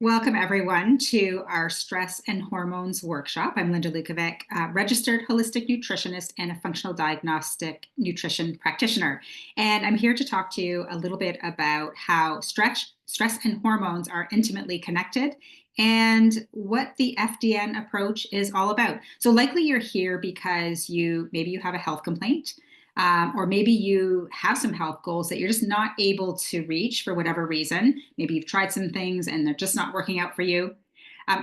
Welcome, everyone, to our Stress and Hormones workshop. I'm Linda Lukovic, registered holistic nutritionist and a functional diagnostic nutrition practitioner. And I'm here to talk to you a little bit about how stress and hormones are intimately connected and what the FDN approach is all about. So likely you're here because maybe you have a health complaint. Or maybe you have some health goals that you're just not able to reach for whatever reason. Maybe you've tried some things and they're just not working out for you.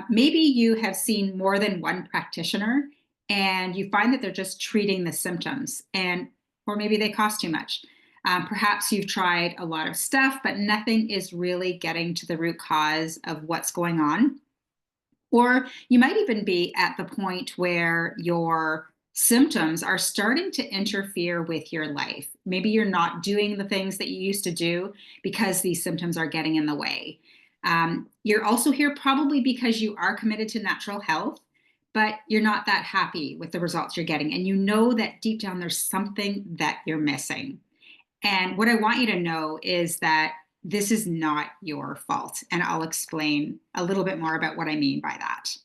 Maybe you have seen more than one practitioner and you find that they're just treating the symptoms, or maybe they cost too much. Perhaps you've tried a lot of stuff, but nothing is really getting to the root cause of what's going on. Or you might even be at the point where your symptoms are starting to interfere with your life. Maybe you're not doing the things that you used to do because these symptoms are getting in the way. You're also here probably because you are committed to natural health, but you're not that happy with the results you're getting. And you know that deep down there's something that you're missing. And what I want you to know is that this is not your fault. And I'll explain a little bit more about what I mean by that.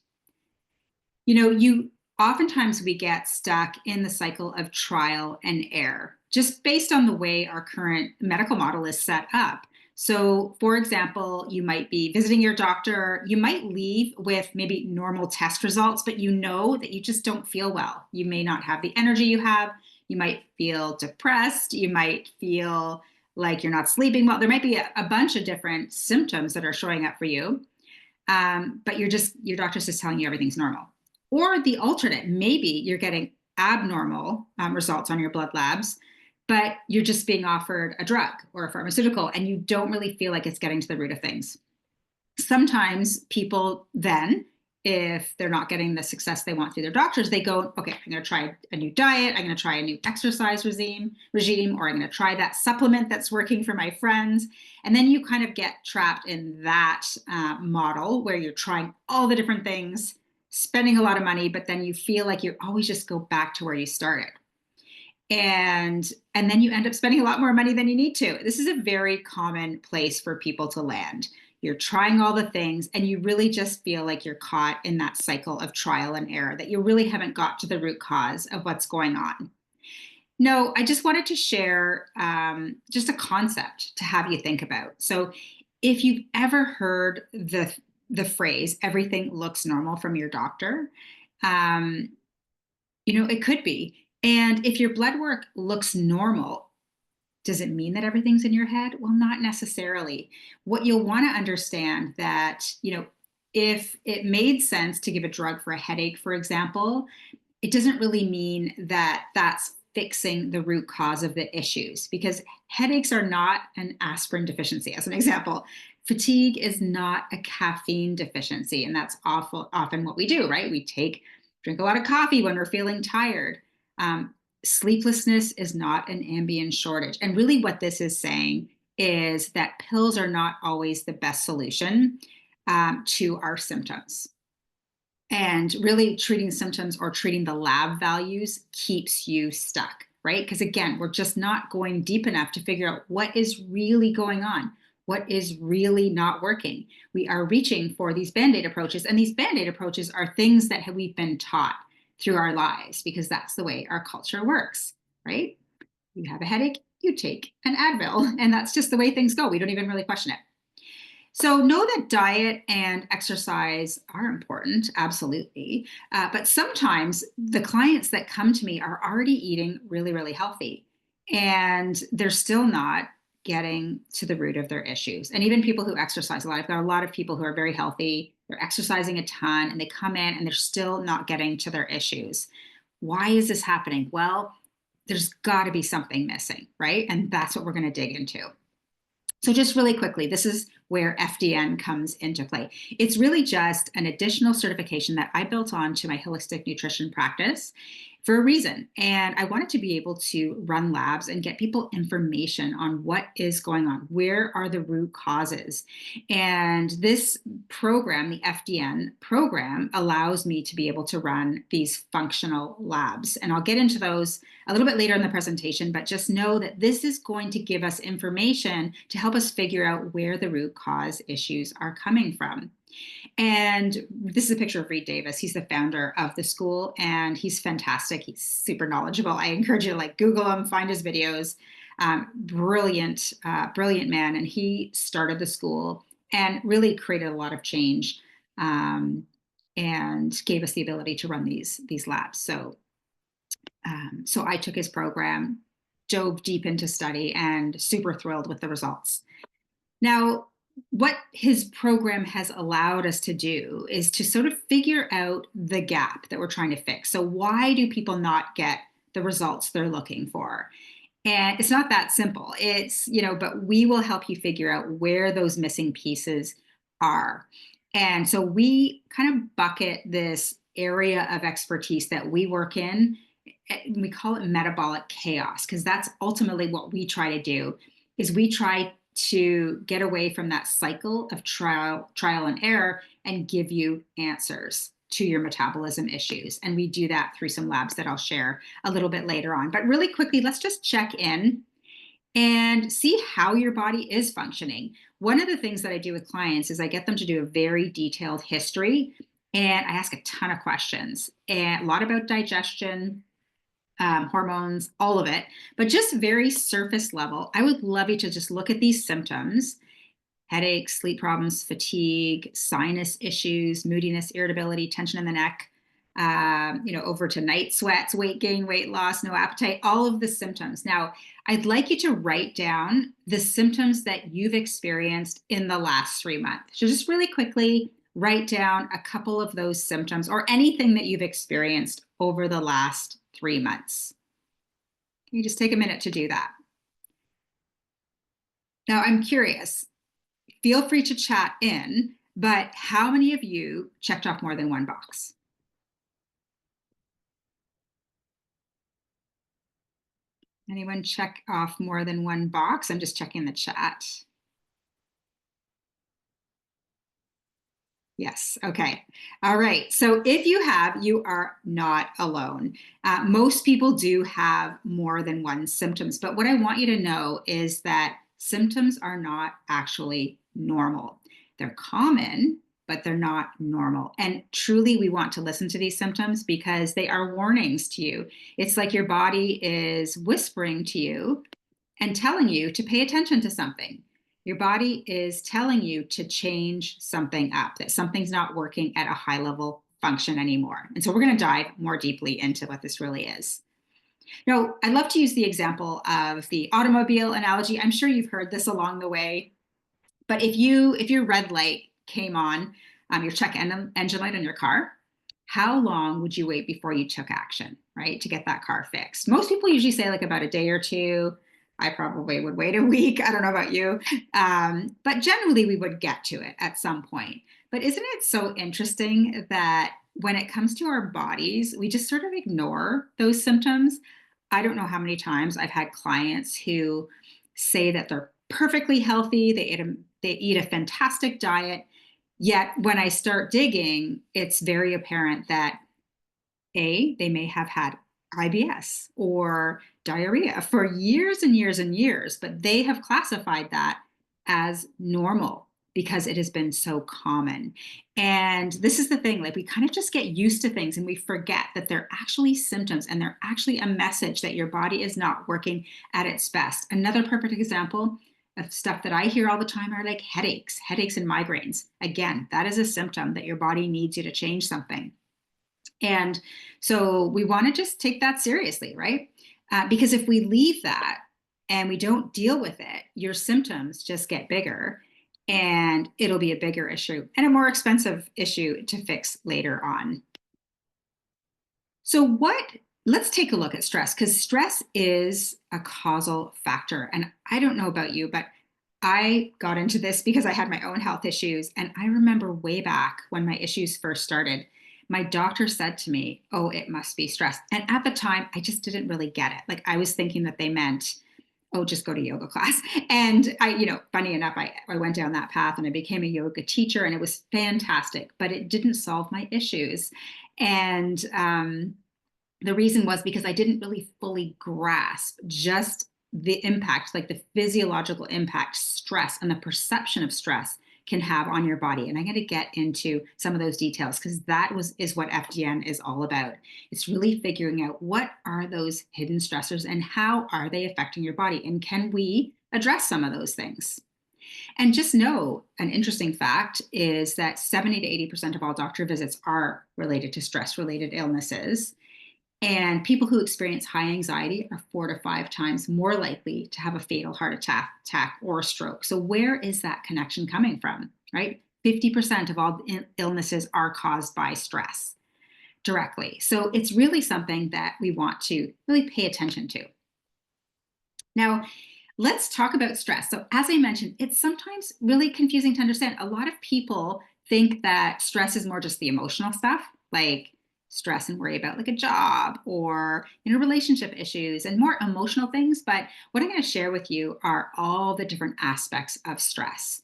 You oftentimes we get stuck in the cycle of trial and error, just based on the way our current medical model is set up. So, for example, you might be visiting your doctor, you might leave with maybe normal test results, but you know that you just don't feel well. You may not have the energy you have. You might feel depressed. You might feel like you're not sleeping well. There might be a bunch of different symptoms that are showing up for you, but your doctor's just telling you everything's normal. Or the alternate, maybe you're getting abnormal results on your blood labs, but you're just being offered a drug or a pharmaceutical and you don't really feel like it's getting to the root of things. Sometimes people then, if they're not getting the success they want through their doctors, they go, okay, I'm going to try a new diet. I'm going to try a new exercise regime, or I'm going to try that supplement that's working for my friends. And then you kind of get trapped in that model where you're trying all the different things, spending a lot of money, but then you feel like you always just go back to where you started. And then you end up spending a lot more money than you need to. This is a very common place for people to land. You're trying all the things and you really just feel like you're caught in that cycle of trial and error, that you really haven't got to the root cause of what's going on. No, I just wanted to share just a concept to have you think about. So if you've ever heard the phrase, everything looks normal from your doctor, it could be. And if your blood work looks normal, does it mean that everything's in your head? Well, not necessarily. What you'll want to understand that, if it made sense to give a drug for a headache, for example, it doesn't really mean that that's fixing the root cause of the issues, because headaches are not an aspirin deficiency, as an example. Fatigue is not a caffeine deficiency, and that's often what we do, right? We drink a lot of coffee when we're feeling tired. Sleeplessness is not an Ambien shortage. And really what this is saying is that pills are not always the best solution to our symptoms. And really treating symptoms or treating the lab values keeps you stuck, right? Because again, we're just not going deep enough to figure out what is really going on, what is really not working. We are reaching for these Band-Aid approaches, and these Band-Aid approaches are things that we've been taught through our lives because that's the way our culture works, right? You have a headache, you take an Advil, and that's just the way things go. We don't even really question it. So know that diet and exercise are important, absolutely. But sometimes the clients that come to me are already eating really, really healthy, and they're still not getting to the root of their issues. And even people who exercise a lot, I've got a lot of people who are very healthy, they're exercising a ton, and they come in and they're still not getting to their issues. Why is this happening? Well, there's got to be something missing, right? And that's what we're going to dig into. So just really quickly, this is where FDN comes into play. It's really just an additional certification that I built onto my holistic nutrition practice for a reason. And I wanted to be able to run labs and get people information on what is going on. Where are the root causes? And this program, the FDN program, allows me to be able to run these functional labs. And I'll get into those a little bit later in the presentation, but just know that this is going to give us information to help us figure out where the root cause issues are coming from. And this is a picture of Reed Davis. He's the founder of the school, and he's fantastic. He's super knowledgeable. I encourage you to Google him, find his videos. Brilliant man. And he started the school and really created a lot of change, and gave us the ability to run these labs. So I took his program, dove deep into study, and super thrilled with the results. Now, what his program has allowed us to do is to sort of figure out the gap that we're trying to fix. So why do people not get the results they're looking for? And it's not that simple. But we will help you figure out where those missing pieces are. And so we kind of bucket this area of expertise that we work in. We call it metabolic chaos, because that's ultimately what we try to do, is we try to get away from that cycle of trial and error and give you answers to your metabolism issues. And we do that through some labs that I'll share a little bit later on. But really quickly, let's just check in and see how your body is functioning. One of the things that I do with clients is I get them to do a very detailed history, and I ask a ton of questions, and a lot about digestion, hormones, all of it, but just very surface level. I would love you to just look at these symptoms: headaches, sleep problems, fatigue, sinus issues, moodiness, irritability, tension in the neck, over to night sweats, weight gain, weight loss, no appetite, all of the symptoms. Now, I'd like you to write down the symptoms that you've experienced in the last 3 months. So just really quickly write down a couple of those symptoms or anything that you've experienced over the last 3 months. Can you just take a minute to do that? Now, I'm curious, feel free to chat in, but how many of you checked off more than one box? Anyone check off more than one box? I'm just checking the chat. Yes. Okay. All right. So if you have, you are not alone. Most people do have more than one symptoms, but what I want you to know is that symptoms are not actually normal. They're common, but they're not normal. And truly, we want to listen to these symptoms because they are warnings to you. It's like your body is whispering to you and telling you to pay attention to something. Your body is telling you to change something up, that something's not working at a high level function anymore. And so we're going to dive more deeply into what this really is. Now, I love to use the example of the automobile analogy. I'm sure you've heard this along the way, but if your red light came on, your check engine light on your car, how long would you wait before you took action, right, to get that car fixed? Most people usually say about a day or two. I probably would wait a week. I don't know about you. But generally, we would get to it at some point. But isn't it so interesting that when it comes to our bodies, we just sort of ignore those symptoms? I don't know how many times I've had clients who say that they're perfectly healthy, they eat a fantastic diet, yet when I start digging, it's very apparent that they may have had IBS or diarrhea for years and years and years, but they have classified that as normal because it has been so common. And this is the thing, we kind of just get used to things and we forget that they're actually symptoms and they're actually a message that your body is not working at its best. Another perfect example of stuff that I hear all the time are headaches and migraines. Again, that is a symptom that your body needs you to change something. And so we want to just take that seriously, right? Because if we leave that and we don't deal with it, your symptoms just get bigger and it'll be a bigger issue and a more expensive issue to fix later on. So let's take a look at stress, because stress is a causal factor. And I don't know about you, but I got into this because I had my own health issues. And I remember way back when my issues first started, my doctor said to me, "Oh, it must be stress." And at the time, I just didn't really get it. I was thinking that they meant, "Oh, just go to yoga class." And funny enough, I went down that path and I became a yoga teacher, and it was fantastic, but it didn't solve my issues. And the reason was because I didn't really fully grasp just the impact, the physiological impact stress and the perception of stress can have on your body. And I'm going to get into some of those details because is what FGN is all about. It's really figuring out what are those hidden stressors and how are they affecting your body, and can we address some of those things? And just know an interesting fact is that 70 to 80% of all doctor visits are related to stress related illnesses. And people who experience high anxiety are 4 to 5 times more likely to have a fatal heart attack or a stroke. So, where is that connection coming from, right? 50% of all illnesses are caused by stress directly. So, it's really something that we want to really pay attention to. Now, let's talk about stress. So, as I mentioned, it's sometimes really confusing to understand. A lot of people think that stress is more just the emotional stuff, like stress and worry about like a job or relationship issues and more emotional things. But what I'm going to share with you are all the different aspects of stress.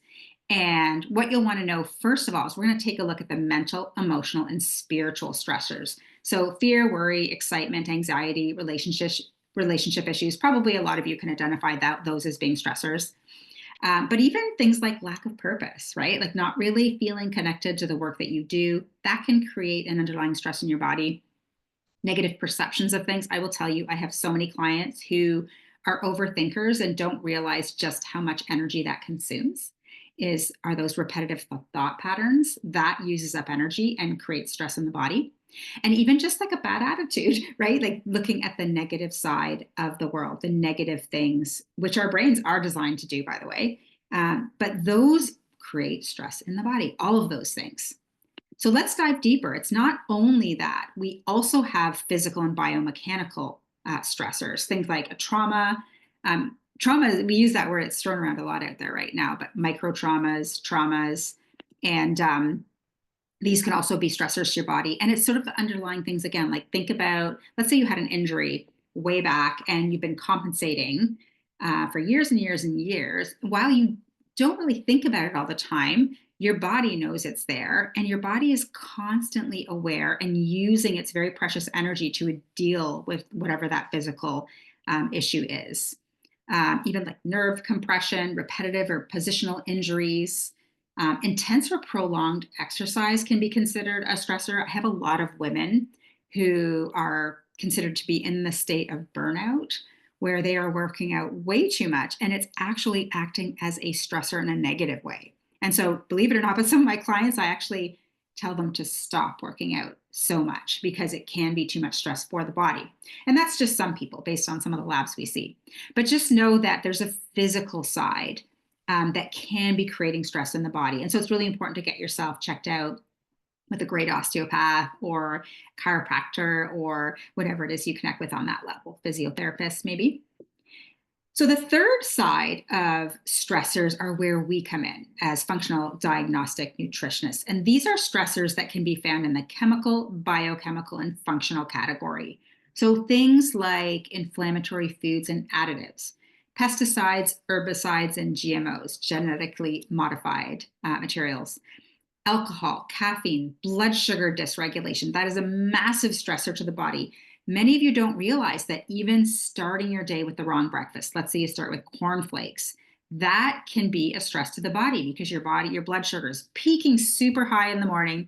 And what you'll want to know, first of all, is we're going to take a look at the mental, emotional, and spiritual stressors. So fear, worry, excitement, anxiety, relationship issues. Probably a lot of you can identify those as being stressors. But even things like lack of purpose, right? Like not really feeling connected to the work that you do, that can create an underlying stress in your body. Negative perceptions of things. I will tell you, I have so many clients who are overthinkers and don't realize just how much energy that consumes. Are those repetitive thought patterns that uses up energy and creates stress in the body. And even just like a bad attitude, right? Like looking at the negative side of the world, the negative things, which our brains are designed to do, by the way. But those create stress in the body, all of those things. So let's dive deeper. It's not only that, we also have physical and biomechanical stressors, things like a trauma. Trauma, we use that word, it's thrown around a lot out there right now, but micro traumas, and these can also be stressors to your body. And it's sort of the underlying things again, like think about, let's say you had an injury way back and you've been compensating for years and years and years. While you don't really think about it all the time, your body knows it's there, and your body is constantly aware and using its very precious energy to deal with whatever that physical issue is. Even like nerve compression, repetitive or positional injuries. Intense or prolonged exercise can be considered a stressor. I have a lot of women who are considered to be in the state of burnout, where they are working out way too much, and it's actually acting as a stressor in a negative way. And so, believe it or not, but some of my clients, I actually tell them to stop working out so much because it can be too much stress for the body. And that's just some people based on some of the labs we see. But just know that there's a physical side that can be creating stress in the body. And so it's really important to get yourself checked out with a great osteopath or chiropractor or whatever it is you connect with on that level, physiotherapist maybe. So the third side of stressors are where we come in as functional diagnostic nutritionists. And these are stressors that can be found in the chemical, biochemical, and functional category. So things like inflammatory foods and additives, pesticides, herbicides, and GMOs, genetically modified materials, alcohol, caffeine, blood sugar dysregulation. That is a massive stressor to the body. Many of you don't realize that even starting your day with the wrong breakfast, let's say you start with cornflakes, that can be a stress to the body because your blood sugar is peaking super high in the morning,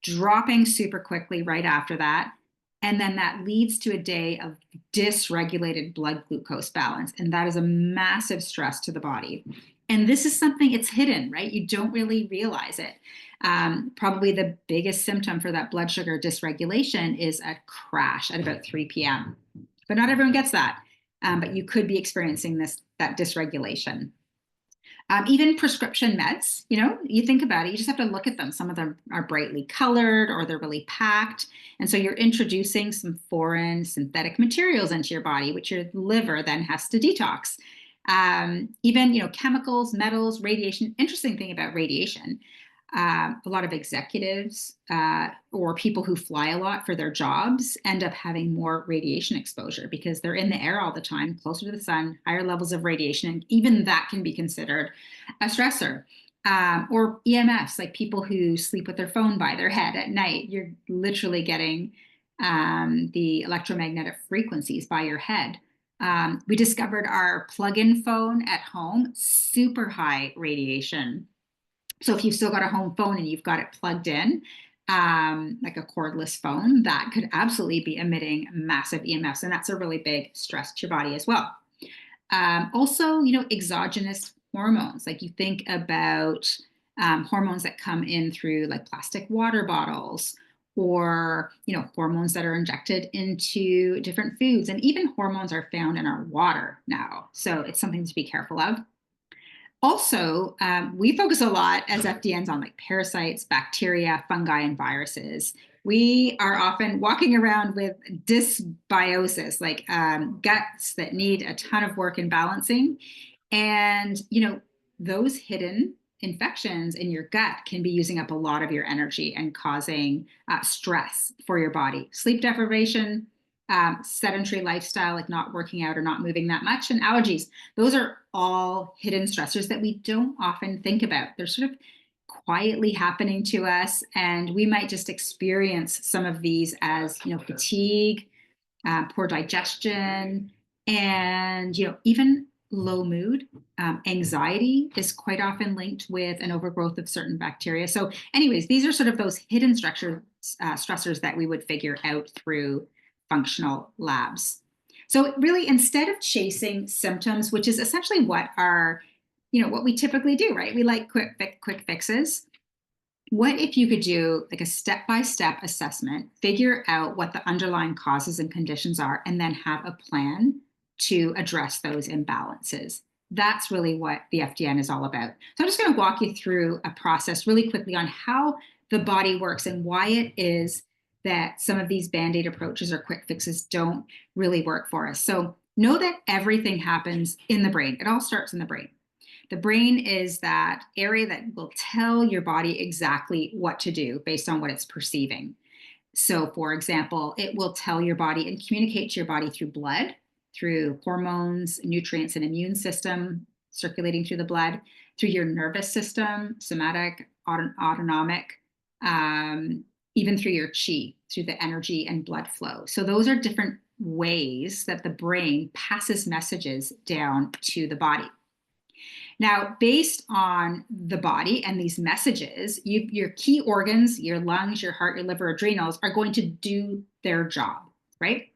dropping super quickly right after that. And then that leads to a day of dysregulated blood glucose balance. And that is a massive stress to the body. And this is something, it's hidden, right? You don't really realize it. Probably the biggest symptom for that blood sugar dysregulation is a crash at about 3 p.m. But not everyone gets that. But you could be experiencing that dysregulation. Even prescription meds, you think about it, you just have to look at them. Some of them are brightly colored or they're really packed. And so you're introducing some foreign synthetic materials into your body, which your liver then has to detox. Even, chemicals, metals, radiation. Interesting thing about radiation. A lot of executives or people who fly a lot for their jobs end up having more radiation exposure because they're in the air all the time, closer to the sun, higher levels of radiation, and even that can be considered a stressor. Or EMFs, like people who sleep with their phone by their head at night. You're literally getting the electromagnetic frequencies by your head. We discovered our plug-in phone at home, super high radiation. So if you've still got a home phone and you've got it plugged in, like a cordless phone, that could absolutely be emitting massive EMFs. And that's a really big stress to your body as well. Also, exogenous hormones, like you think about hormones that come in through like plastic water bottles, or hormones that are injected into different foods, and even hormones are found in our water now, so it's something to be careful of. Also, we focus a lot as FDNs on like parasites, bacteria, fungi, and viruses. We are often walking around with dysbiosis, like guts that need a ton of work and balancing. And, those hidden infections in your gut can be using up a lot of your energy and causing stress for your body. Sleep deprivation, sedentary lifestyle, like not working out or not moving that much, and allergies. Those are all hidden stressors that we don't often think about. They're sort of quietly happening to us, and we might just experience some of these as, fatigue, poor digestion, and even low mood. Anxiety is quite often linked with an overgrowth of certain bacteria. So, anyways, these are sort of those hidden stressors that we would figure out through functional labs. So, really, instead of chasing symptoms, which is essentially what we typically do, right? We like quick fixes. What if you could do like a step-by-step assessment, figure out what the underlying causes and conditions are, and then have a plan to address those imbalances? That's really what the FDN is all about. So I'm just going to walk you through a process really quickly on how the body works and why it is that some of these band-aid approaches or quick fixes don't really work for us. So know that everything happens in the brain. It all starts in the brain. The brain is that area that will tell your body exactly what to do based on what it's perceiving. So, for example, it will tell your body and communicate to your body through blood, through hormones, nutrients, and immune system circulating through the blood, through your nervous system, somatic, autonomic, even through your chi, through the energy and blood flow. So, those are different ways that the brain passes messages down to the body. Now, based on the body and these messages, your key organs, your lungs, your heart, your liver, adrenals, are going to do their job, right?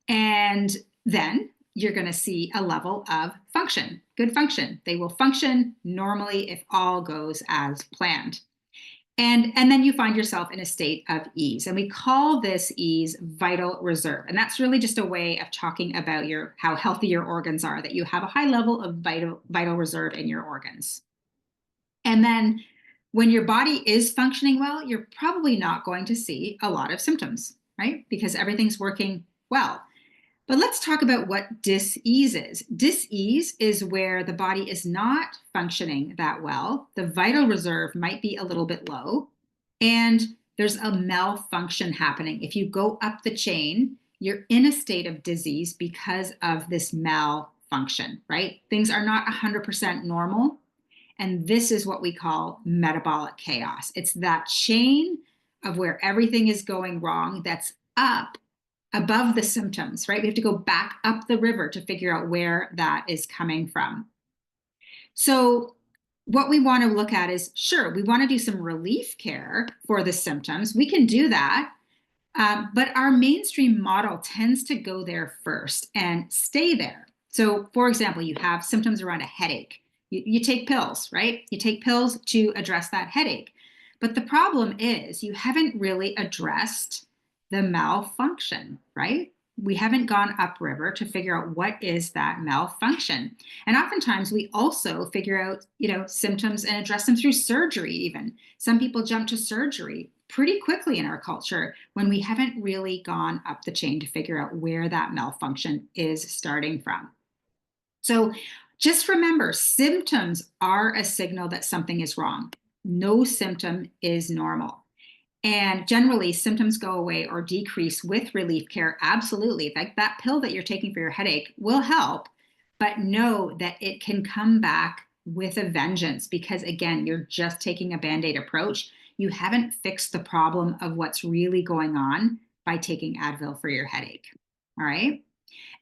And then you're going to see a level of function, good function. They will function normally if all goes as planned. And then you find yourself in a state of ease. And we call this ease vital reserve. And that's really just a way of talking about how healthy your organs are, that you have a high level of vital reserve in your organs. And then when your body is functioning well, you're probably not going to see a lot of symptoms, right? Because everything's working well. But let's talk about what dis-ease is. Dis-ease is where the body is not functioning that well. The vital reserve might be a little bit low, and there's a malfunction happening. If you go up the chain, you're in a state of disease because of this malfunction, right? Things are not 100% normal. And this is what we call metabolic chaos. It's that chain of where everything is going wrong that's up above the symptoms, right? We have to go back up the river to figure out where that is coming from. So, what we want to look at is, sure, we want to do some relief care for the symptoms. We can do that. But our mainstream model tends to go there first and stay there. So, for example, you have symptoms around a headache. You take pills, right? You take pills to address that headache. But the problem is you haven't really addressed the malfunction, right? We haven't gone upriver to figure out what is that malfunction. And oftentimes we also figure out, symptoms and address them through surgery even. Some people jump to surgery pretty quickly in our culture when we haven't really gone up the chain to figure out where that malfunction is starting from. So just remember, symptoms are a signal that something is wrong. No symptom is normal. And generally, symptoms go away or decrease with relief care. Absolutely. Like that pill that you're taking for your headache will help, but know that it can come back with a vengeance because, again, you're just taking a band-aid approach. You haven't fixed the problem of what's really going on by taking Advil for your headache. All right.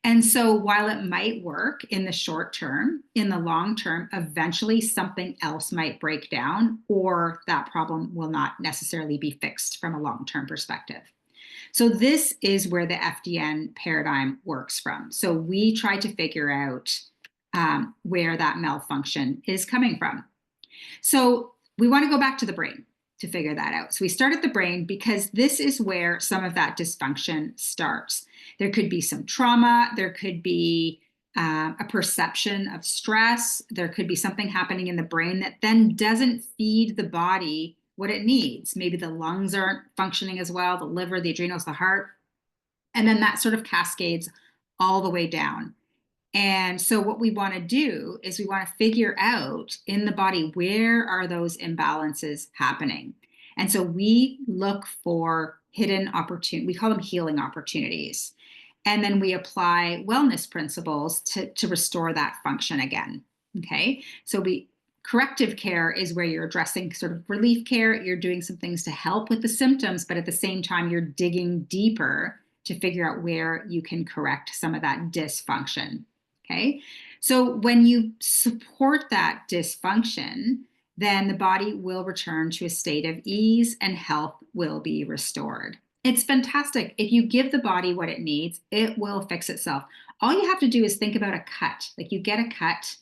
And so while it might work in the short term, in the long term, eventually something else might break down, or that problem will not necessarily be fixed from a long-term perspective. So this is where the FDN paradigm works from. So we try to figure out where that malfunction is coming from. So we want to go back to the brain to figure that out. So we start at the brain because this is where some of that dysfunction starts. There could be some trauma, there could be a perception of stress, there could be something happening in the brain that then doesn't feed the body what it needs. Maybe the lungs aren't functioning as well, the liver, the adrenals, the heart. And then that sort of cascades all the way down. And so what we want to do is we want to figure out in the body, where are those imbalances happening? And so we look for hidden opportunities. We call them healing opportunities. And then we apply wellness principles to restore that function again. Okay. So corrective care is where you're addressing sort of relief care. You're doing some things to help with the symptoms, but at the same time, you're digging deeper to figure out where you can correct some of that dysfunction. Okay, so when you support that dysfunction, then the body will return to a state of ease and health will be restored. It's fantastic. If you give the body what it needs, it will fix itself. All you have to do is think about a cut. Like you get a cut,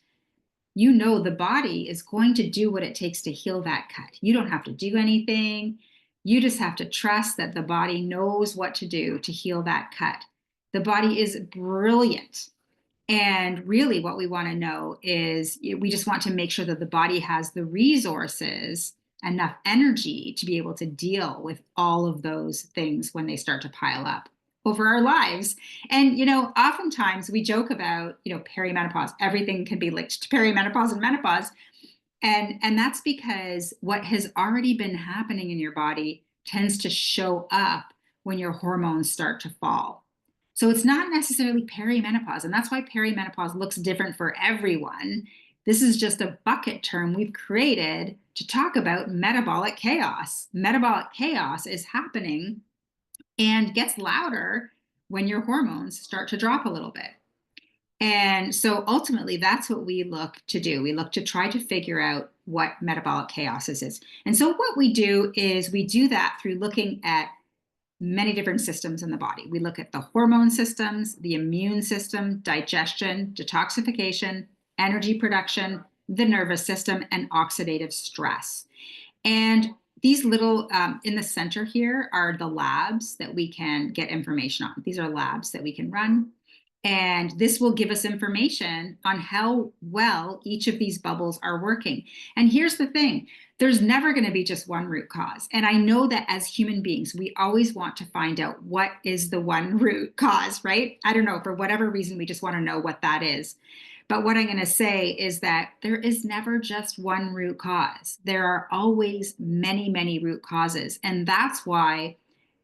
you know the body is going to do what it takes to heal that cut. You don't have to do anything. You just have to trust that the body knows what to do to heal that cut. The body is brilliant. And really what we want to know is we just want to make sure that the body has the resources, enough energy to be able to deal with all of those things when they start to pile up over our lives. And, oftentimes we joke about, perimenopause. Everything can be linked to perimenopause and menopause. And that's because what has already been happening in your body tends to show up when your hormones start to fall. So it's not necessarily perimenopause. And that's why perimenopause looks different for everyone. This is just a bucket term we've created to talk about metabolic chaos. Metabolic chaos is happening and gets louder when your hormones start to drop a little bit. And so ultimately, that's what we look to do. We look to try to figure out what metabolic chaos is. And so what we do is we do that through looking at many different systems in the body. We look at the hormone systems, the immune system, digestion, detoxification, energy production, the nervous system, and oxidative stress. And these little, in the center here are the labs that we can get information on. These are labs that we can run. And this will give us information on how well each of these bubbles are working. And here's the thing, there's never going to be just one root cause. And I know that as human beings, we always want to find out what is the one root cause, right? I don't know, for whatever reason, we just want to know what that is. But what I'm going to say is that there is never just one root cause. There are always many, many root causes. And that's why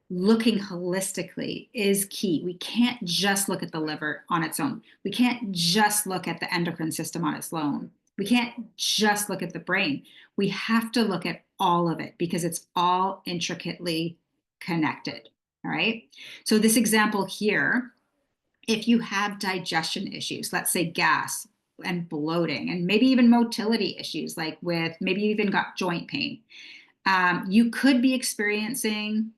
looking holistically is key. We can't just look at the liver on its own. We can't just look at the endocrine system on its own. We can't just look at the brain. We have to look at all of it because it's all intricately connected. All right. So this example here, if you have digestion issues, let's say gas and bloating, and maybe even motility issues, like with maybe you even got joint pain, you could be experiencing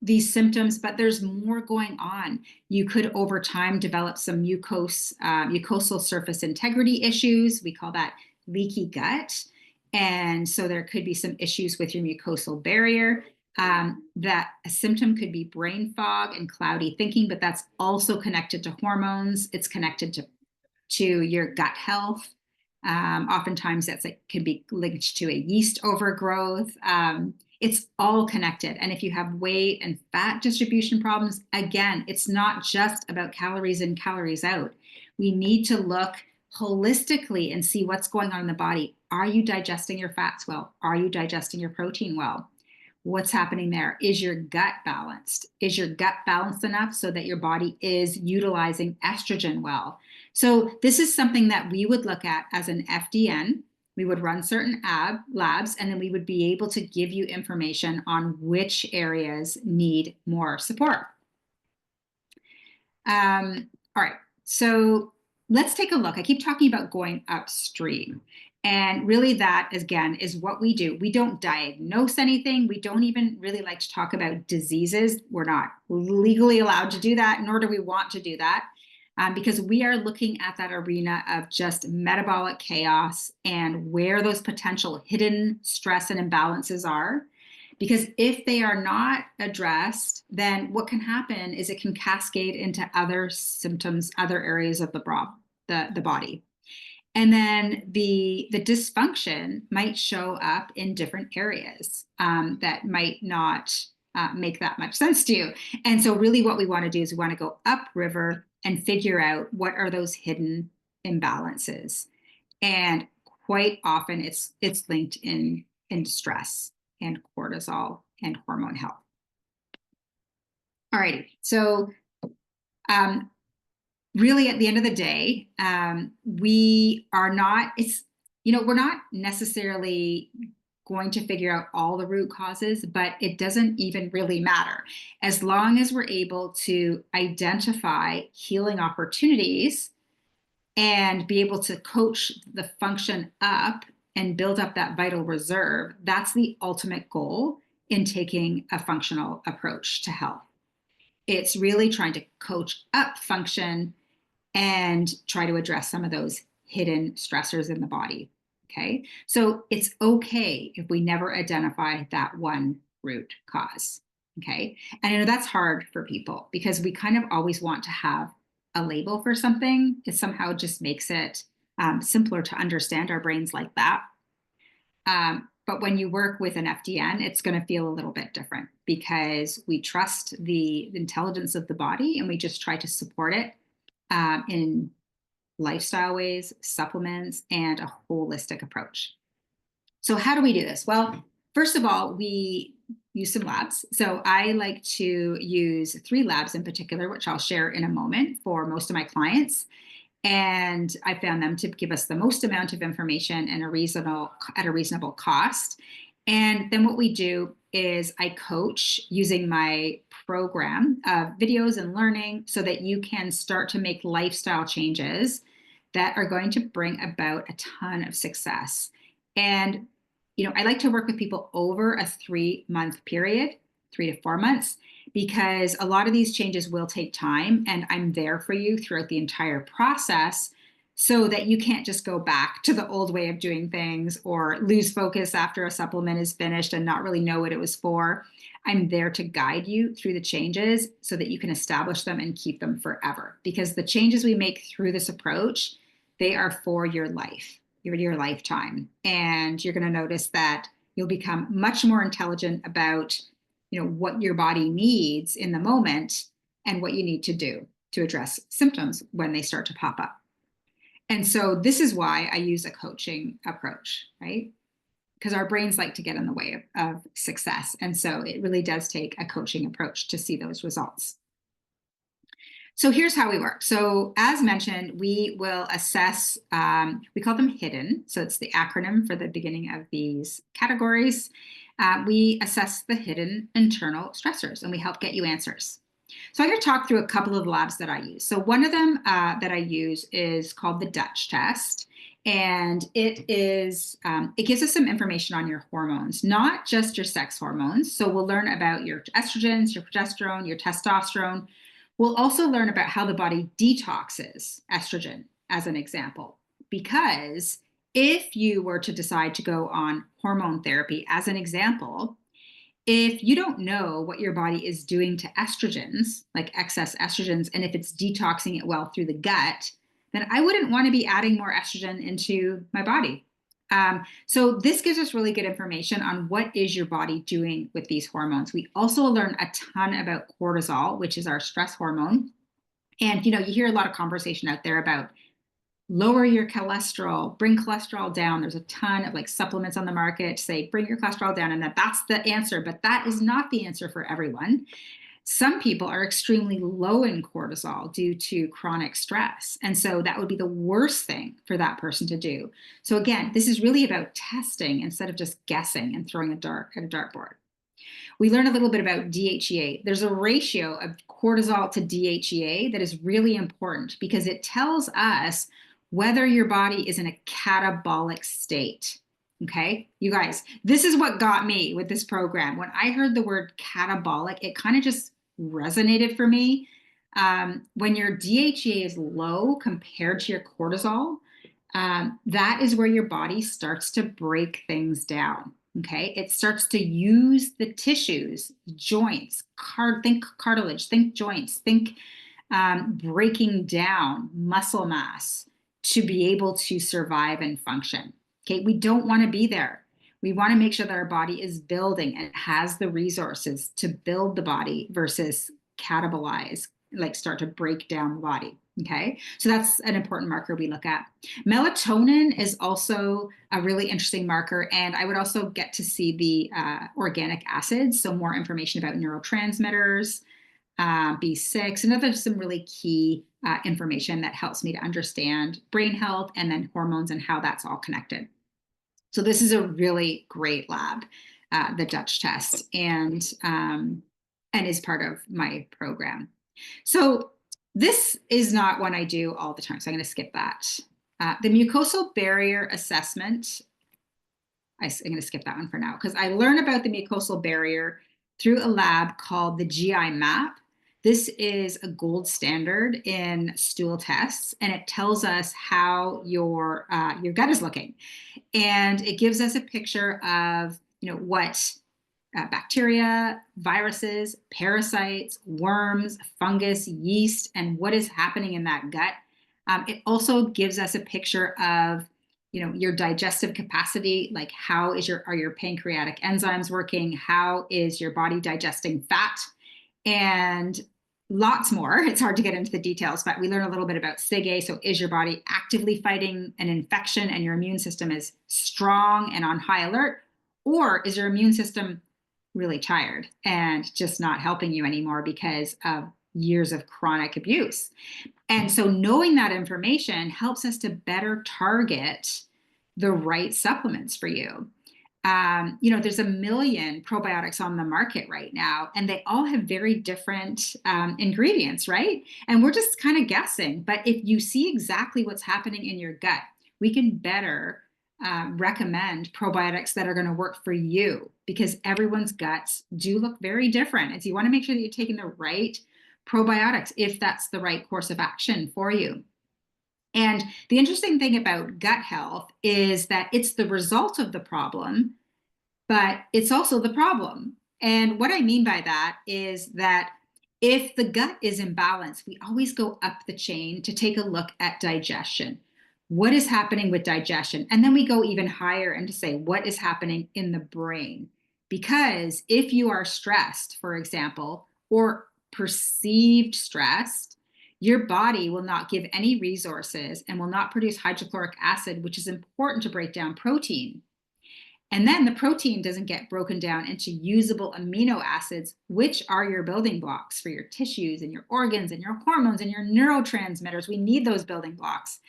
these symptoms, but there's more going on. You could over time develop some mucosal surface integrity issues. We call that leaky gut. And so there could be some issues with your mucosal barrier. That a symptom could be brain fog and cloudy thinking, but that's also connected to hormones. It's connected to your gut health. Oftentimes can be linked to a yeast overgrowth. It's all connected. And if you have weight and fat distribution problems, again, it's not just about calories in, calories out. We need to look holistically and see what's going on in the body. Are you digesting your fats well? Are you digesting your protein well? What's happening there? Is your gut balanced? Is your gut balanced enough so that your body is utilizing estrogen well? So this is something that we would look at as an FDN. We would run certain labs, and then we would be able to give you information on which areas need more support. All right, so let's take a look. I keep talking about going upstream. And really, that, again, is what we do. We don't diagnose anything. We don't even really like to talk about diseases. We're not legally allowed to do that, nor do we want to do that, because we are looking at that arena of just metabolic chaos and where those potential hidden stress and imbalances are. Because if they are not addressed, then what can happen is it can cascade into other symptoms, other areas of the body. And then the dysfunction might show up in different areas that might not make that much sense to you. And so really what we want to do is we want to go upriver and figure out what are those hidden imbalances. And quite often it's linked in stress and cortisol and hormone health. All righty. So really at the end of the day, we are not, we're not necessarily going to figure out all the root causes, but it doesn't even really matter. As long as we're able to identify healing opportunities and be able to coach the function up and build up that vital reserve, that's the ultimate goal in taking a functional approach to health. It's really trying to coach up function and try to address some of those hidden stressors in the body. Okay, so it's okay if we never identify that one root cause. Okay, and I know that's hard for people because we kind of always want to have a label for something. It somehow just makes it simpler to understand. Our brains like that. But when you work with an FDN, it's going to feel a little bit different because we trust the intelligence of the body and we just try to support it in lifestyle ways, supplements, and a holistic approach. So how do we do this? Well, first of all, we use some labs. So I like to use 3 labs in particular, which I'll share in a moment for most of my clients. And I found them to give us the most amount of information and at a reasonable cost. And then what we do is I coach using my program of videos and learning so that you can start to make lifestyle changes that are going to bring about a ton of success. And, I like to work with people over a 3-month period, 3 to 4 months, because a lot of these changes will take time and I'm there for you throughout the entire process so that you can't just go back to the old way of doing things or lose focus after a supplement is finished and not really know what it was for. I'm there to guide you through the changes so that you can establish them and keep them forever. Because the changes we make through this approach, they are for your life, your lifetime. And you're going to notice that you'll become much more intelligent about what your body needs in the moment and what you need to do to address symptoms when they start to pop up. And so this is why I use a coaching approach, right? Because our brains like to get in the way of success. And so it really does take a coaching approach to see those results. So here's how we work. So as mentioned, we will assess, we call them hidden. So it's the acronym for the beginning of these categories. We assess the hidden internal stressors and we help get you answers. So I'm going to talk through a couple of labs that I use. So one of them that I use is called the Dutch test. And it gives us some information on your hormones, not just your sex hormones. So we'll learn about your estrogens, your progesterone, your testosterone. We'll also learn about how the body detoxes estrogen, as an example, because if you were to decide to go on hormone therapy, as an example, if you don't know what your body is doing to estrogens, like excess estrogens, and if it's detoxing it well through the gut, then I wouldn't want to be adding more estrogen into my body. So this gives us really good information on what is your body doing with these hormones. We also learn a ton about cortisol, which is our stress hormone. And, you hear a lot of conversation out there about lower your cholesterol, bring cholesterol down. There's a ton of supplements on the market say, bring your cholesterol down, and that's the answer, but that is not the answer for everyone. Some people are extremely low in cortisol due to chronic stress. And so that would be the worst thing for that person to do. So again, this is really about testing instead of just guessing and throwing a dart at a dartboard. We learn a little bit about DHEA. There's a ratio of cortisol to DHEA that is really important because it tells us whether your body is in a catabolic state. Okay, you guys, this is what got me with this program. When I heard the word catabolic, it kind of just resonated for me. When your DHEA is low compared to your cortisol, that is where your body starts to break things down. Okay, it starts to use the tissues, joints, think cartilage, think joints, think breaking down muscle mass to be able to survive and function. Okay, we don't want to be there. We want to make sure that our body is building and has the resources to build the body versus catabolize, like start to break down the body. Okay, so that's an important marker we look at. Melatonin is also a really interesting marker, and I would also get to see the organic acids, so more information about neurotransmitters, B6, and there's some really key information that helps me to understand brain health and then hormones and how that's all connected. So this is a really great lab, the Dutch test, and is part of my program. So this is not one I do all the time, so I'm going to skip that. The mucosal barrier assessment, I'm going to skip that one for now, because I learn about the mucosal barrier through a lab called the GI map. This is a gold standard in stool tests, and it tells us how your gut is looking. And it gives us a picture of, what bacteria, viruses, parasites, worms, fungus, yeast, and what is happening in that gut. It also gives us a picture of, your digestive capacity, like how are your pancreatic enzymes working? How is your body digesting fat? And lots more. It's hard to get into the details, but we learn a little bit about SIG-A. So is your body actively fighting an infection and your immune system is strong and on high alert? Or is your immune system really tired and just not helping you anymore because of years of chronic abuse? And so knowing that information helps us to better target the right supplements for you. There's 1 million probiotics on the market right now, and they all have very different ingredients, right? And we're just kind of guessing. But if you see exactly what's happening in your gut, we can better recommend probiotics that are going to work for you, because everyone's guts do look very different. And so you want to make sure that you're taking the right probiotics if that's the right course of action for you. And the interesting thing about gut health is that it's the result of the problem, but it's also the problem. And what I mean by that is that if the gut is imbalanced, we always go up the chain to take a look at digestion. What is happening with digestion? And then we go even higher and to say, what is happening in the brain? Because if you are stressed, for example, or perceived stressed, your body will not give any resources and will not produce hydrochloric acid, which is important to break down protein. And then the protein doesn't get broken down into usable amino acids, which are your building blocks for your tissues and your organs and your hormones and your neurotransmitters. We need those building blocks.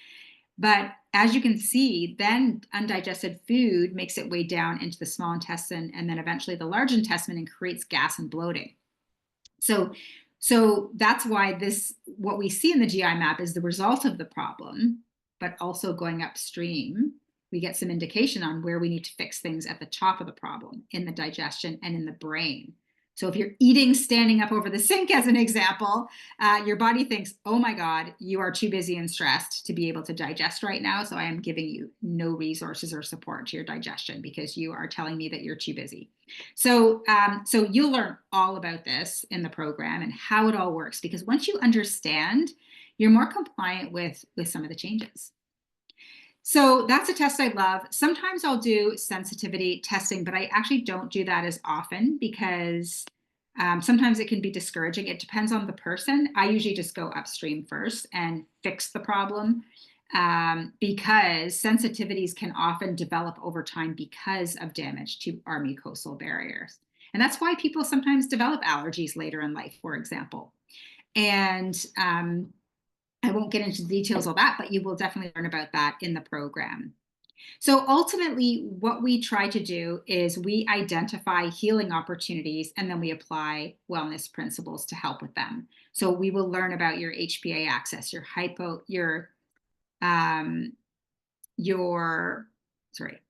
But as you can see, then undigested food makes its way down into the small intestine and then eventually the large intestine and creates gas and bloating. So that's why what we see in the GI map is the result of the problem, but also going upstream, we get some indication on where we need to fix things at the top of the problem in the digestion and in the brain. So if you're eating standing up over the sink, as an example, your body thinks, oh my God, you are too busy and stressed to be able to digest right now. So I am giving you no resources or support to your digestion because you are telling me that you're too busy. So you'll learn all about this in the program and how it all works, because once you understand, you're more compliant with some of the changes. So that's a test I love. Sometimes I'll do sensitivity testing, but I actually don't do that as often because sometimes it can be discouraging. It depends on the person. I usually just go upstream first and fix the problem because sensitivities can often develop over time because of damage to our mucosal barriers. And that's why people sometimes develop allergies later in life, for example. And I won't get into the details of that, but you will definitely learn about that in the program. So ultimately, what we try to do is we identify healing opportunities and then we apply wellness principles to help with them. So we will learn about your HPA axis, um, your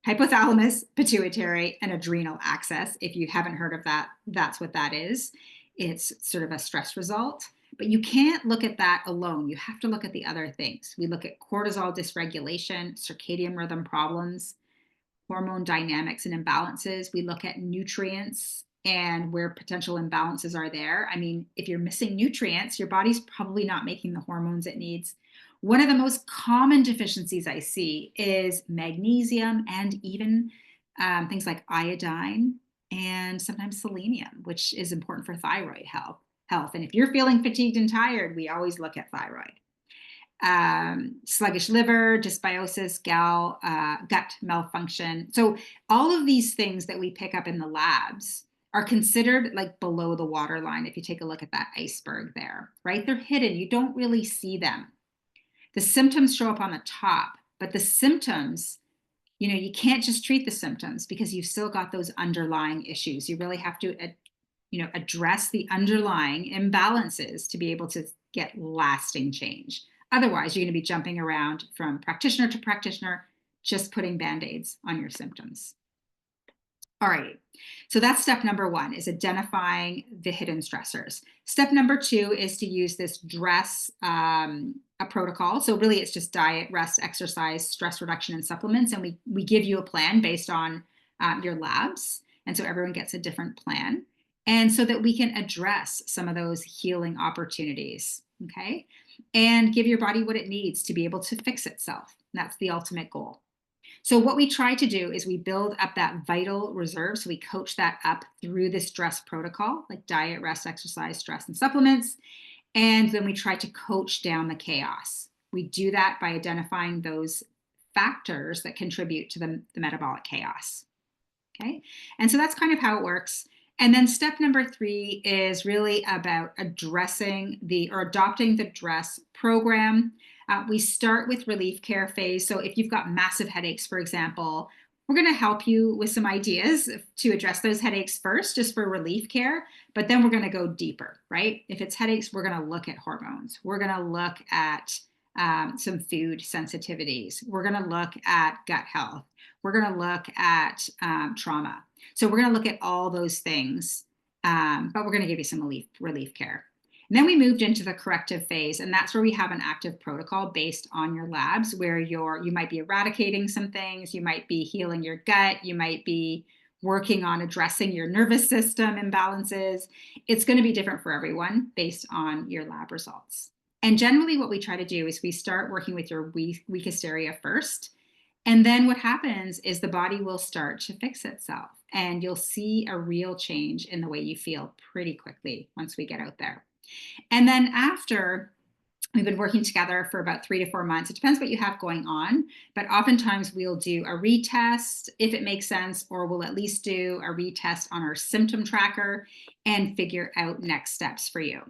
hypothalamus, pituitary, and adrenal axis. If you haven't heard of that, that's what that is. It's sort of a stress result. But you can't look at that alone. You have to look at the other things. We look at cortisol dysregulation, circadian rhythm problems, hormone dynamics and imbalances. We look at nutrients and where potential imbalances are there. I mean, if you're missing nutrients, your body's probably not making the hormones it needs. One of the most common deficiencies I see is magnesium and even things like iodine and sometimes selenium, which is important for thyroid health. And if you're feeling fatigued and tired, we always look at thyroid. Sluggish liver, dysbiosis, gut malfunction. So all of these things that we pick up in the labs are considered like below the waterline. If you take a look at that iceberg there, right? They're hidden. You don't really see them. The symptoms show up on the top, but the symptoms, you can't just treat the symptoms because you've still got those underlying issues. You really have to, address the underlying imbalances to be able to get lasting change. Otherwise, you're going to be jumping around from practitioner to practitioner, just putting band-aids on your symptoms. All right, so that's step number one, is identifying the hidden stressors. Step number two is to use this DRESS a protocol. So really it's just diet, rest, exercise, stress reduction, and supplements. And we give you a plan based on your labs. And so everyone gets a different plan. And so that we can address some of those healing opportunities, okay? And give your body what it needs to be able to fix itself. And that's the ultimate goal. So what we try to do is we build up that vital reserve. So we coach that up through this stress protocol, like diet, rest, exercise, stress, and supplements. And then we try to coach down the chaos. We do that by identifying those factors that contribute to the metabolic chaos. Okay. And so that's kind of how it works. And then step number three is really about adopting the DRESS program. We start with relief care phase. So if you've got massive headaches, for example, we're going to help you with some ideas to address those headaches first, just for relief care. But then we're going to go deeper, right? If it's headaches, we're going to look at hormones. We're going to look at some food sensitivities. We're going to look at gut health. We're going to look at trauma. So we're going to look at all those things, but we're going to give you some relief care. And then we moved into the corrective phase, and that's where we have an active protocol based on your labs, where you might be eradicating some things, you might be healing your gut, you might be working on addressing your nervous system imbalances. It's going to be different for everyone based on your lab results. And generally what we try to do is we start working with your weakest area first. And then what happens is the body will start to fix itself, and you'll see a real change in the way you feel pretty quickly once we get out there. And then after we've been working together for about 3 to 4 months, it depends what you have going on, but oftentimes we'll do a retest if it makes sense, or we'll at least do a retest on our symptom tracker and figure out next steps for you.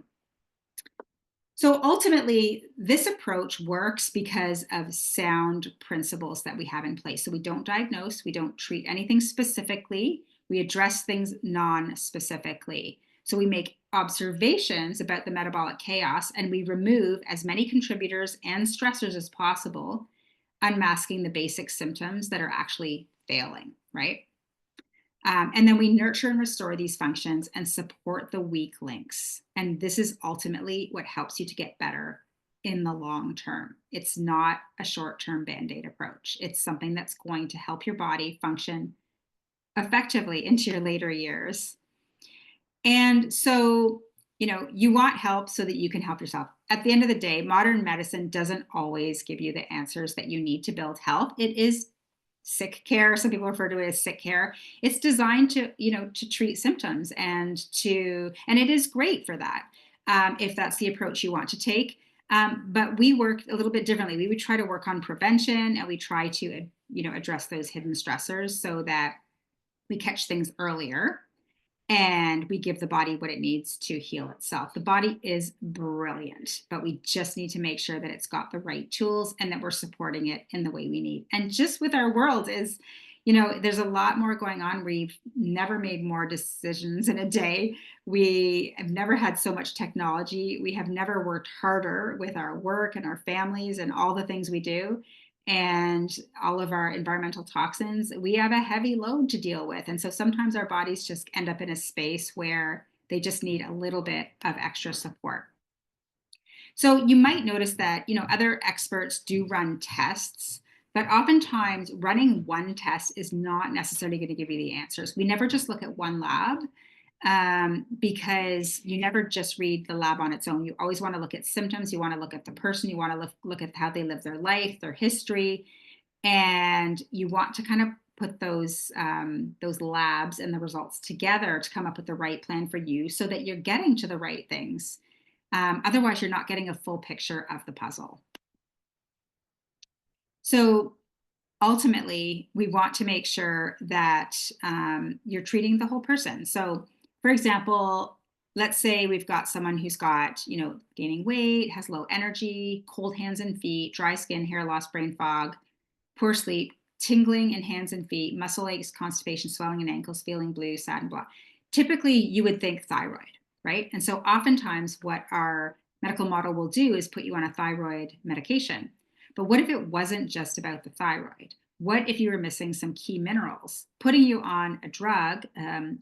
So ultimately, this approach works because of sound principles that we have in place. So we don't diagnose, we don't treat anything specifically, we address things non-specifically. So we make observations about the metabolic chaos, and we remove as many contributors and stressors as possible, unmasking the basic symptoms that are actually failing, right? And then we nurture and restore these functions and support the weak links. And this is ultimately what helps you to get better in the long term. It's not a short-term Band-Aid approach. It's something that's going to help your body function effectively into your later years. And so, you want help so that you can help yourself. At the end of the day, modern medicine doesn't always give you the answers that you need to build health. It is sick care. Some people refer to it as sick care. It's designed to treat symptoms and it is great for that, if that's the approach you want to take. But we work a little bit differently. We would try to work on prevention, and we try to, address those hidden stressors so that we catch things earlier. and we give the body what it needs to heal itself. The body is brilliant, but we just need to make sure that it's got the right tools and that we're supporting it in the way we need. And just with our world is, there's a lot more going on. We've never made more decisions in a day. We have never had so much technology. We have never worked harder with our work and our families and all the things we do, and all of our environmental toxins. We have a heavy load to deal with. And so sometimes our bodies just end up in a space where they just need a little bit of extra support. So you might notice that, other experts do run tests, but oftentimes running one test is not necessarily going to give you the answers. We never just look at one lab, because you never just read the lab on its own. You always want to look at symptoms. You want to look at the person. You want to look at how they live their life, their history, and you want to kind of put those labs and the results together to come up with the right plan for you, so that you're getting to the right things. Otherwise, you're not getting a full picture of the puzzle. So ultimately, we want to make sure that you're treating the whole person. So, for example, let's say we've got someone who's got, gaining weight, has low energy, cold hands and feet, dry skin, hair loss, brain fog, poor sleep, tingling in hands and feet, muscle aches, constipation, swelling in ankles, feeling blue, sad, and blah. Typically, you would think thyroid, right? And so oftentimes what our medical model will do is put you on a thyroid medication. But what if it wasn't just about the thyroid? What if you were missing some key minerals? Putting you on a drug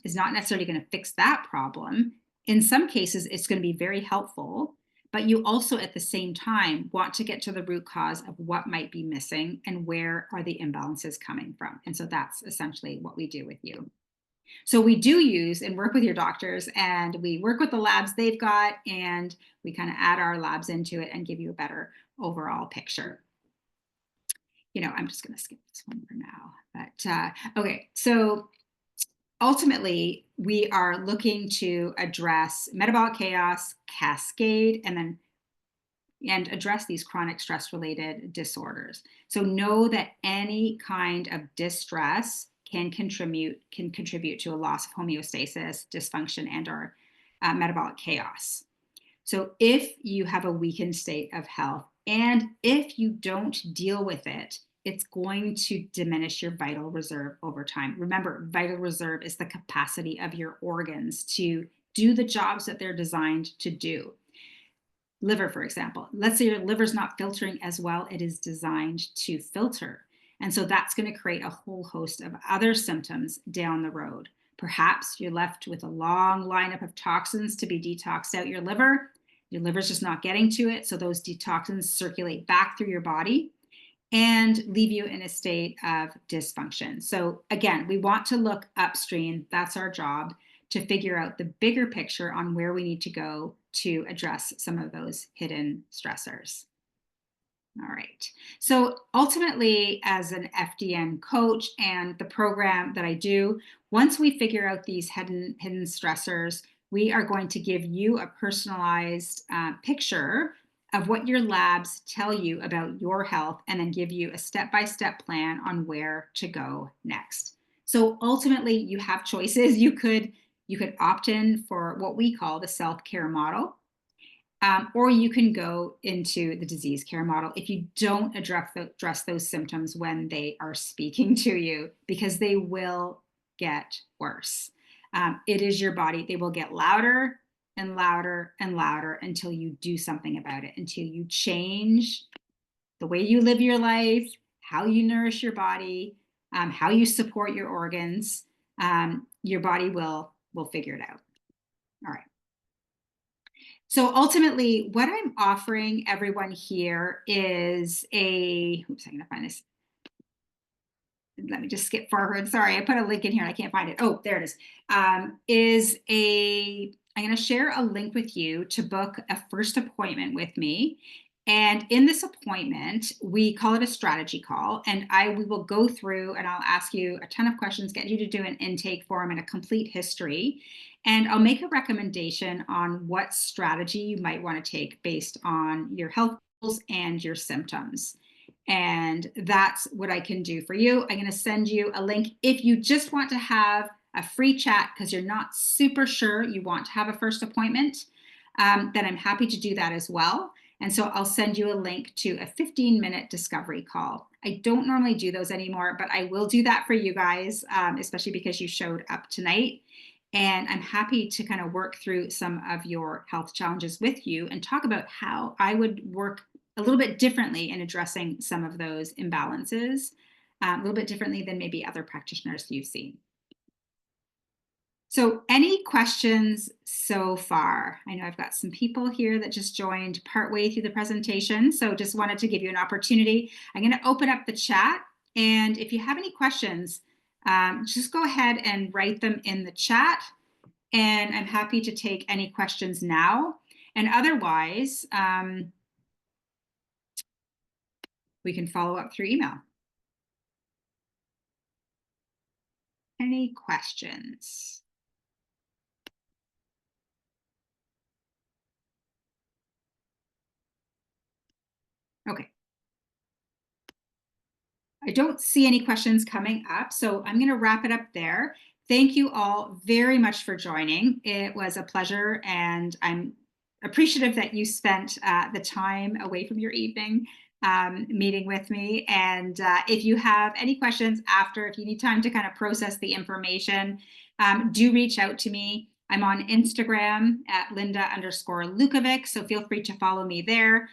is not necessarily going to fix that problem. In some cases, it's going to be very helpful, but you also at the same time want to get to the root cause of what might be missing and where are the imbalances coming from. And so that's essentially what we do with you. So we do use and work with your doctors, and we work with the labs they've got, and we kind of add our labs into it and give you a better overall picture. I'm just going to skip this one for now. But okay, so ultimately, we are looking to address metabolic chaos, cascade, and address these chronic stress-related disorders. So know that any kind of distress can contribute to a loss of homeostasis, dysfunction, and/or metabolic chaos. So if you have a weakened state of health, and if you don't deal with it, it's going to diminish your vital reserve over time. Remember, vital reserve is the capacity of your organs to do the jobs that they're designed to do. Liver, for example, let's say your liver's not filtering as well, it is designed to filter. And so that's going to create a whole host of other symptoms down the road. Perhaps you're left with a long lineup of toxins to be detoxed out your liver. Your liver's just not getting to it. So those toxins circulate back through your body and leave you in a state of dysfunction. So again, we want to look upstream. That's our job, to figure out the bigger picture on where we need to go to address some of those hidden stressors. All right. So ultimately, as an FDN coach and the program that I do, once we figure out these hidden stressors, we are going to give you a personalized picture of what your labs tell you about your health, and then give you a step-by-step plan on where to go next. So ultimately, you have choices. You could opt in for what we call the self-care model. Or you can go into the disease care model if you don't address those symptoms when they are speaking to you, because they will get worse. It is your body. They will get louder and louder and louder until you do something about it, until you change the way you live your life, how you nourish your body, how you support your organs. Your body will figure it out. All right. So ultimately, what I'm offering everyone here is oops, I'm going to find this. Let me just skip forward. Sorry, I put a link in here and I can't find it. Oh, there it is. I'm going to share a link with you to book a first appointment with me. And in this appointment, we call it a strategy call, and we will go through and I'll ask you a ton of questions, get you to do an intake form and a complete history. And I'll make a recommendation on what strategy you might want to take based on your health goals and your symptoms. And that's what I can do for you. I'm going to send you a link. If you just want to have a free chat because you're not super sure you want to have a first appointment, then I'm happy to do that as well. And so I'll send you a link to a 15-minute discovery call. I don't normally do those anymore, but I will do that for you guys, especially because you showed up tonight. And I'm happy to kind of work through some of your health challenges with you and talk about how I would work a little bit differently in addressing some of those imbalances, a little bit differently than maybe other practitioners you've seen. So, any questions so far? I know I've got some people here that just joined partway through the presentation. So, just wanted to give you an opportunity. I'm going to open up the chat. And if you have any questions, just go ahead and write them in the chat. And I'm happy to take any questions now. And otherwise, we can follow up through email. Any questions? Okay. I don't see any questions coming up, so I'm going to wrap it up there. Thank you all very much for joining. It was a pleasure, and I'm appreciative that you spent the time away from your evening meeting with me. And if you have any questions after, if you need time to kind of process the information, do reach out to me. I'm on Instagram at Linda_Lukovic, so feel free to follow me there.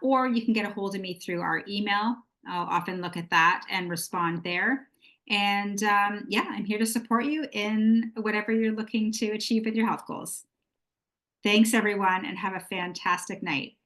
Or you can get a hold of me through our email. I'll often look at that and respond there. And yeah, I'm here to support you in whatever you're looking to achieve with your health goals. Thanks, everyone, and have a fantastic night.